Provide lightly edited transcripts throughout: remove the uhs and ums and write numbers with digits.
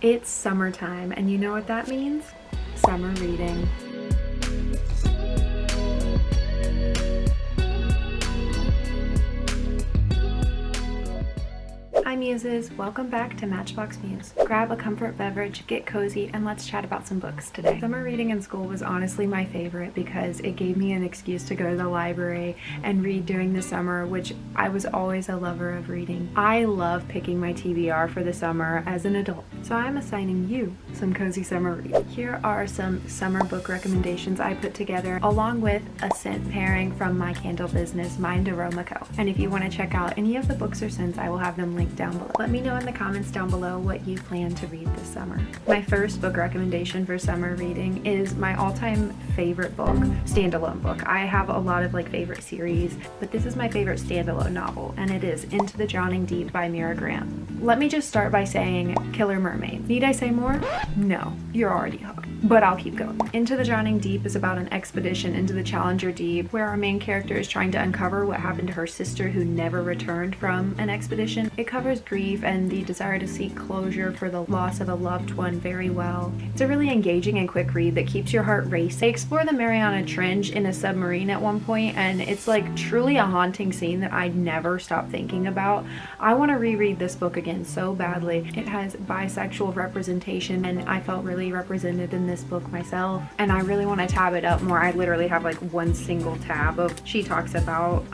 It's summertime, and you know what that means? Summer reading. Hi Muses, welcome back to Matchbox Muse. Grab a comfort beverage, get cozy, and let's chat about some books today. Summer reading in school was honestly my favorite because it gave me an excuse to go to the library and read during the summer, which I was always a lover of reading. I love picking my TBR for the summer as an adult, so I'm assigning you some cozy summer reads. Here are some summer book recommendations I put together along with a scent pairing from my candle business, Mind Aroma Co. And if you want to check out any of the books or scents, I will have them linked down below. Let me know in the comments down below what you plan to read this summer. My first book recommendation for summer reading is my all-time favorite book, standalone book. I have a lot of favorite series, but this is my favorite standalone novel, and it is Into the Drowning Deep by Mira Grant. Let me just start by saying Killer Mermaid. Need I say more? No, you're already hooked, but I'll keep going. Into the Drowning Deep is about an expedition into the Challenger Deep where our main character is trying to uncover what happened to her sister who never returned from an expedition. It covers grief and the desire to seek closure for the loss of a loved one very well. It's a really engaging and quick read that keeps your heart racing. They explore the Mariana Trench in a submarine at one point, and it's truly a haunting scene that I'd never stop thinking about. I want to reread this book again so badly. It has bisexual representation, and I felt really represented in this book myself, and I really want to tab it up more. I literally have one single tab of she talks about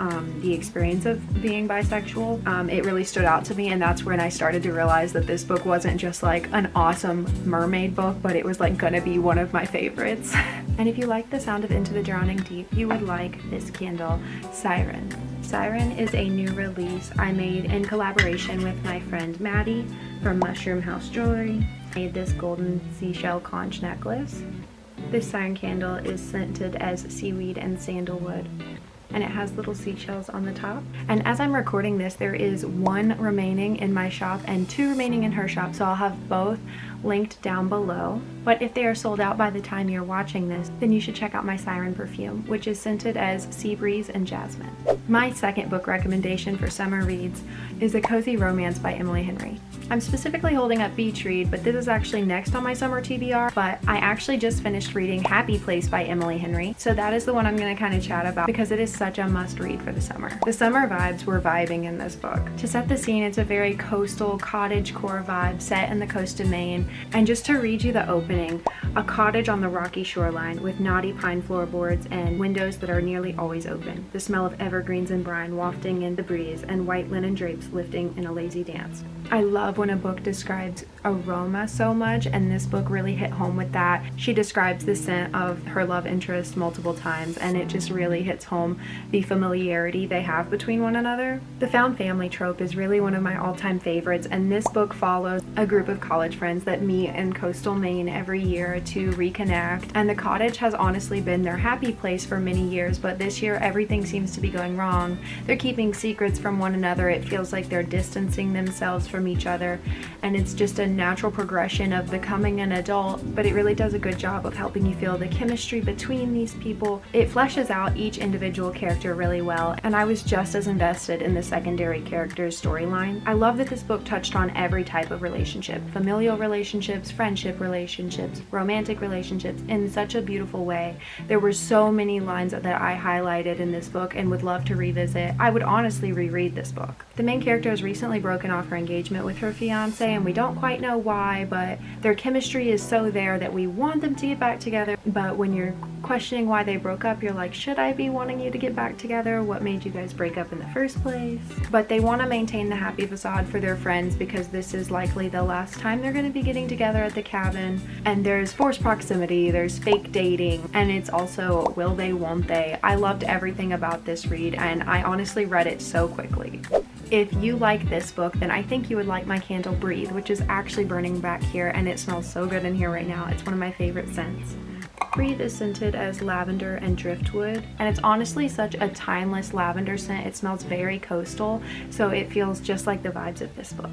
the experience of being bisexual. It really stood out to me, and that's when I started to realize that this book wasn't just an awesome mermaid book, but it was gonna be one of my favorites. And if you like the sound of Into the Drowning Deep, you would like this Kindle, Siren. Siren is a new release I made in collaboration with my friend Maddie from Mushroom House Jewelry. I made this golden seashell conch necklace. This Siren candle is scented as seaweed and sandalwood, and it has little seashells on the top. And as I'm recording this, there is one remaining in my shop and two remaining in her shop, so I'll have both linked down below. But if they are sold out by the time you're watching this, then you should check out my Siren perfume, which is scented as sea breeze and jasmine. My second book recommendation for summer reads is A Cozy Romance by Emily Henry. I'm specifically holding up Beach Read, but this is actually next on my summer TBR, but I actually just finished reading Happy Place by Emily Henry, so that is the one I'm going to kind of chat about because it is such a must read for the summer. The summer vibes were vibing in this book. To set the scene, it's a very coastal cottage core vibe set in the coast of Maine, and just to read you the opening, a cottage on the rocky shoreline with knotty pine floorboards and windows that are nearly always open, the smell of evergreens and brine wafting in the breeze, and white linen drapes lifting in a lazy dance. I love when a book describes aroma so much, and this book really hit home with that. She describes the scent of her love interest multiple times, and it just really hits home the familiarity they have between one another. The found family trope is really one of my all-time favorites, and this book follows a group of college friends that meet in coastal Maine every year to reconnect, and the cottage has honestly been their happy place for many years, but this year everything seems to be going wrong. They're keeping secrets from one another. It feels like they're distancing themselves from each other, and it's just a natural progression of becoming an adult, but it really does a good job of helping you feel the chemistry between these people. It fleshes out each individual character really well, and I was just as invested in the secondary characters' storyline. I love that this book touched on every type of relationship, familial relationships, friendship relationships, romantic relationships, in such a beautiful way. There were so many lines that I highlighted in this book and would love to revisit. I would honestly reread this book. The main character has recently broken off her engagement with her fiance, and we don't quite know why, but their chemistry is so there that we want them to get back together. But when you're questioning why they broke up, you're like, should I be wanting you to get back together? What made you guys break up in the first place? But they want to maintain the happy facade for their friends because this is likely the last time they're going to be getting together at the cabin. And there's forced proximity, there's fake dating, and it's also will they, won't they. I loved everything about this read, and I honestly read it so quickly. If you like this book, then I think you would like my candle Breathe, which is actually burning back here, and it smells so good in here right now. It's one of my favorite scents. Breathe is scented as lavender and driftwood, and it's honestly such a timeless lavender scent. It smells very coastal, so it feels just like the vibes of this book.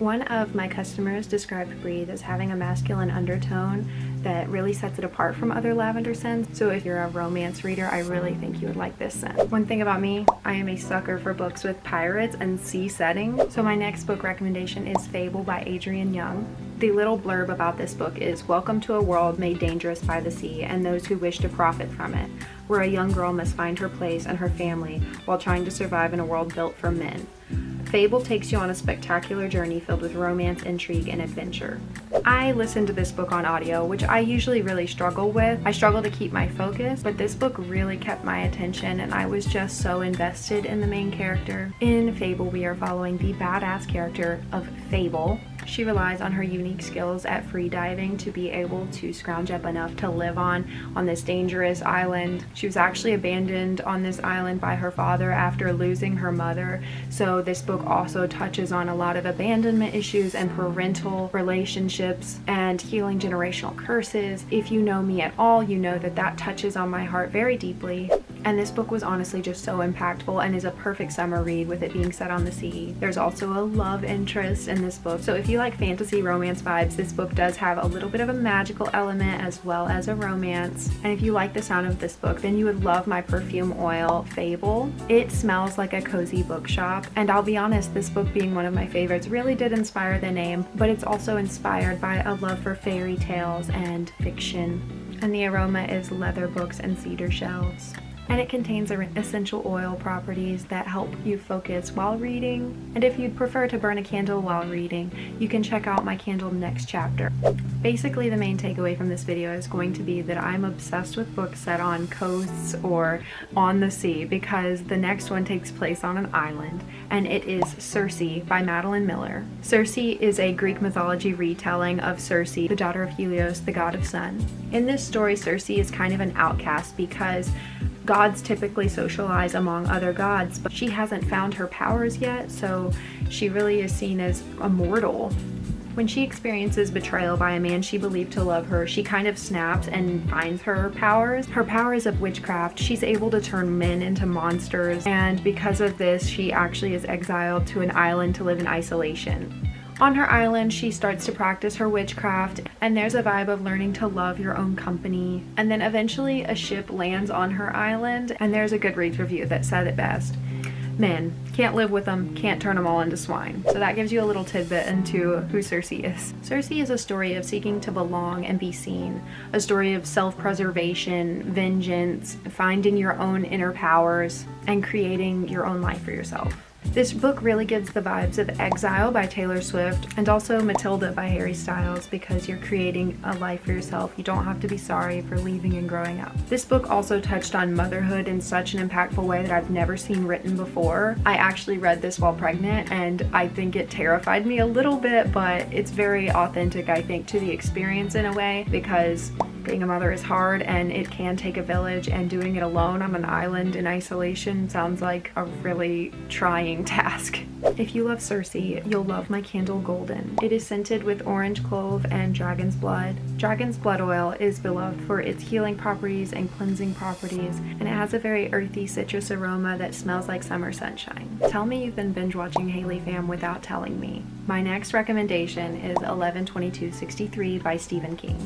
One of my customers described Breathe as having a masculine undertone that really sets it apart from other lavender scents, so if you're a romance reader, I really think you would like this scent. One thing about me, I am a sucker for books with pirates and sea setting, so my next book recommendation is Fable by Adrienne Young. The little blurb about this book is, "Welcome to a world made dangerous by the sea and those who wish to profit from it, where a young girl must find her place and her family while trying to survive in a world built for men." Fable takes you on a spectacular journey filled with romance, intrigue, and adventure. I listened to this book on audio, which I usually really struggle with. I struggle to keep my focus, but this book really kept my attention and I was just so invested in the main character. In Fable, we are following the badass character of Fable. She relies on her unique skills at free diving to be able to scrounge up enough to live on this dangerous island. She was actually abandoned on this island by her father after losing her mother, so this book also touches on a lot of abandonment issues and parental relationships and healing generational curses. If you know me at all, you know that that touches on my heart very deeply. And this book was honestly just so impactful and is a perfect summer read with it being set on the sea. There's also a love interest in this book, so if you like fantasy romance vibes, this book does have a little bit of a magical element as well as a romance. And if you like the sound of this book, then you would love my perfume oil, Fable. It smells like a cozy bookshop, and I'll be honest, this book being one of my favorites really did inspire the name, but it's also inspired by a love for fairy tales and fiction. And the aroma is leather books and cedar shells. And it contains essential oil properties that help you focus while reading. And if you'd prefer to burn a candle while reading, you can check out my Kindle Next Chapter. Basically, the main takeaway from this video is going to be that I'm obsessed with books set on coasts or on the sea, because the next one takes place on an island, and it is Circe by Madeline Miller. Circe is a Greek mythology retelling of Circe, the daughter of Helios, the god of sun. In this story, Circe is kind of an outcast because gods typically socialize among other gods, but she hasn't found her powers yet, so she really is seen as a mortal. When she experiences betrayal by a man she believed to love her, she kind of snaps and finds her powers. Her power is of witchcraft. She's able to turn men into monsters, and because of this, she actually is exiled to an island to live in isolation. On her island, she starts to practice her witchcraft, and there's a vibe of learning to love your own company. And then eventually a ship lands on her island, and there's a Goodreads review that said it best. Men, can't live with them, can't turn them all into swine. So that gives you a little tidbit into who Circe is. Circe is a story of seeking to belong and be seen, a story of self-preservation, vengeance, finding your own inner powers, and creating your own life for yourself. This book really gives the vibes of Exile by Taylor Swift and also Matilda by Harry Styles, because you're creating a life for yourself. You don't have to be sorry for leaving and growing up. This book also touched on motherhood in such an impactful way that I've never seen written before. I actually read this while pregnant, and I think it terrified me a little bit, but it's very authentic, I think, to the experience in a way, because being a mother is hard and it can take a village, and doing it alone on an island in isolation sounds like a really trying task. If you love Circe, you'll love my Kindle Golden. It is scented with orange clove and dragon's blood. Dragon's blood oil is beloved for its healing properties and cleansing properties, and it has a very earthy citrus aroma that smells like summer sunshine. Tell me you've been binge watching Haley Fam without telling me. My next recommendation is 11/22/63 by Stephen King.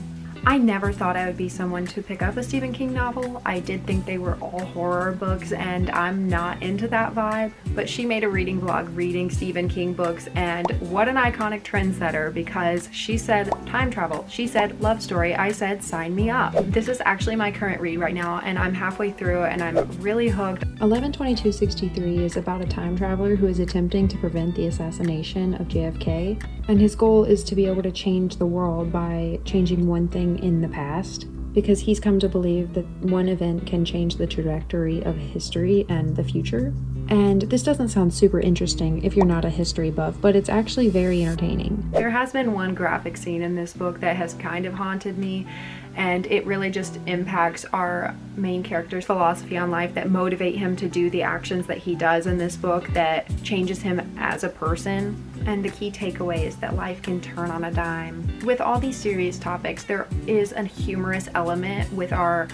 I never thought I would be someone to pick up a Stephen King novel. I did think they were all horror books, and I'm not into that vibe, but she made a reading vlog reading Stephen King books, and what an iconic trendsetter, because she said time travel, she said love story, I said sign me up. This is actually my current read right now, and I'm halfway through and I'm really hooked. 11/22/63 is about a time traveler who is attempting to prevent the assassination of JFK, and his goal is to be able to change the world by changing one thing in the past, because he's come to believe that one event can change the trajectory of history and the future. And this doesn't sound super interesting if you're not a history buff, but it's actually very entertaining. There has been one graphic scene in this book that has kind of haunted me, and it really just impacts our main character's philosophy on life, that motivate him to do the actions that he does in this book, that changes him as a person. And the key takeaway is that life can turn on a dime. With all these serious topics, there is a humorous element with our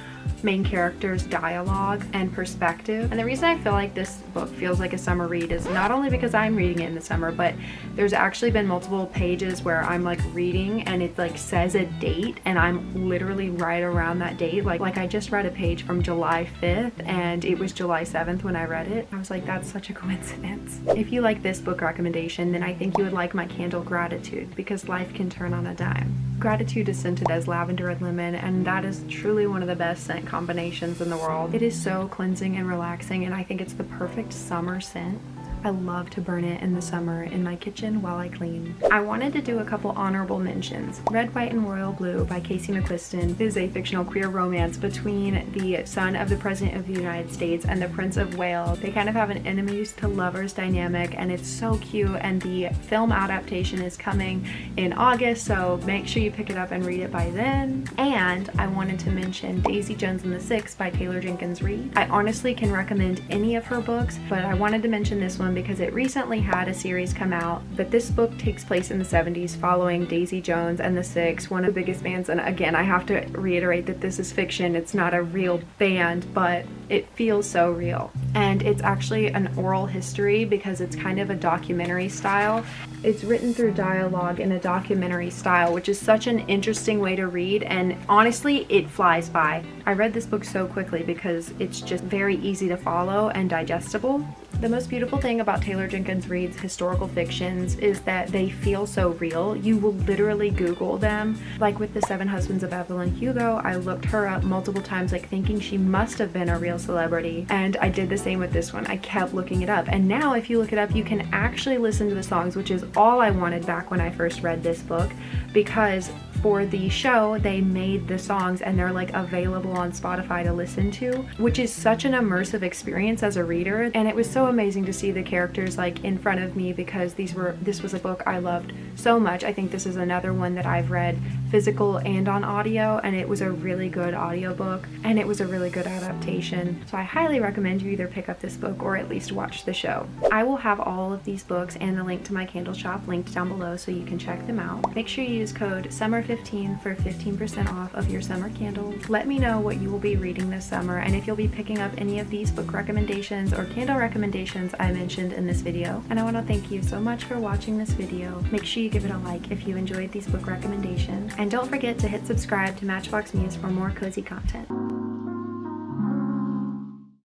main character's dialogue and perspective. And the reason I feel like this book feels like a summer read is not only because I'm reading it in the summer, but there's actually been multiple pages where I'm like reading and it like says a date and I'm literally right around that date. Like I just read a page from July 5th and it was July 7th when I read it. I was like, that's such a coincidence. If you like this book recommendation, then I think you would like my candle Gratitude, because life can turn on a dime. Gratitude is scented as lavender and lemon, and that is truly one of the best scent combinations in the world. It is so cleansing and relaxing, and I think it's the perfect summer scent. I love to burn it in the summer in my kitchen while I clean. I wanted to do a couple honorable mentions. Red, White, and Royal Blue by Casey McQuiston is a fictional queer romance between the son of the President of the United States and the Prince of Wales. They kind of have an enemies to lovers dynamic, and it's so cute, and the film adaptation is coming in August, so make sure you pick it up and read it by then. And I wanted to mention Daisy Jones and the Six by Taylor Jenkins Reid. I honestly can recommend any of her books, but I wanted to mention this one because it recently had a series come out, but this book takes place in the 70s following Daisy Jones and the Six, one of the biggest bands. And again, I have to reiterate that this is fiction. It's not a real band, but it feels so real. And it's actually an oral history because it's kind of a documentary style. It's written through dialogue in a documentary style, which is such an interesting way to read, and honestly, it flies by. I read this book so quickly because it's just very easy to follow and digestible. The most beautiful thing about Taylor Jenkins Reid's historical fictions is that they feel so real. You will literally Google them. Like with The Seven Husbands of Evelyn Hugo, I looked her up multiple times, like thinking she must have been a real celebrity. And I did the same with this one. I kept looking it up. And now if you look it up, you can actually listen to the songs, which is all I wanted back when I first read this book, because for the show, they made the songs and they're like available on Spotify to listen to, which is such an immersive experience as a reader. And it was so amazing to see the characters like in front of me, because this was a book I loved so much. I think this is another one that I've read physical and on audio, and it was a really good audiobook and it was a really good adaptation. So I highly recommend you either pick up this book or at least watch the show. I will have all of these books and the link to my Kindle shop linked down below so you can check them out. Make sure you use code SUMMER15 for 15% off of your summer candles. Let me know what you will be reading this summer and if you'll be picking up any of these book recommendations or candle recommendations I mentioned in this video. And I want to thank you so much for watching this video. Make sure you give it a like if you enjoyed these book recommendations. And don't forget to hit subscribe to Matchbox Muse for more cozy content.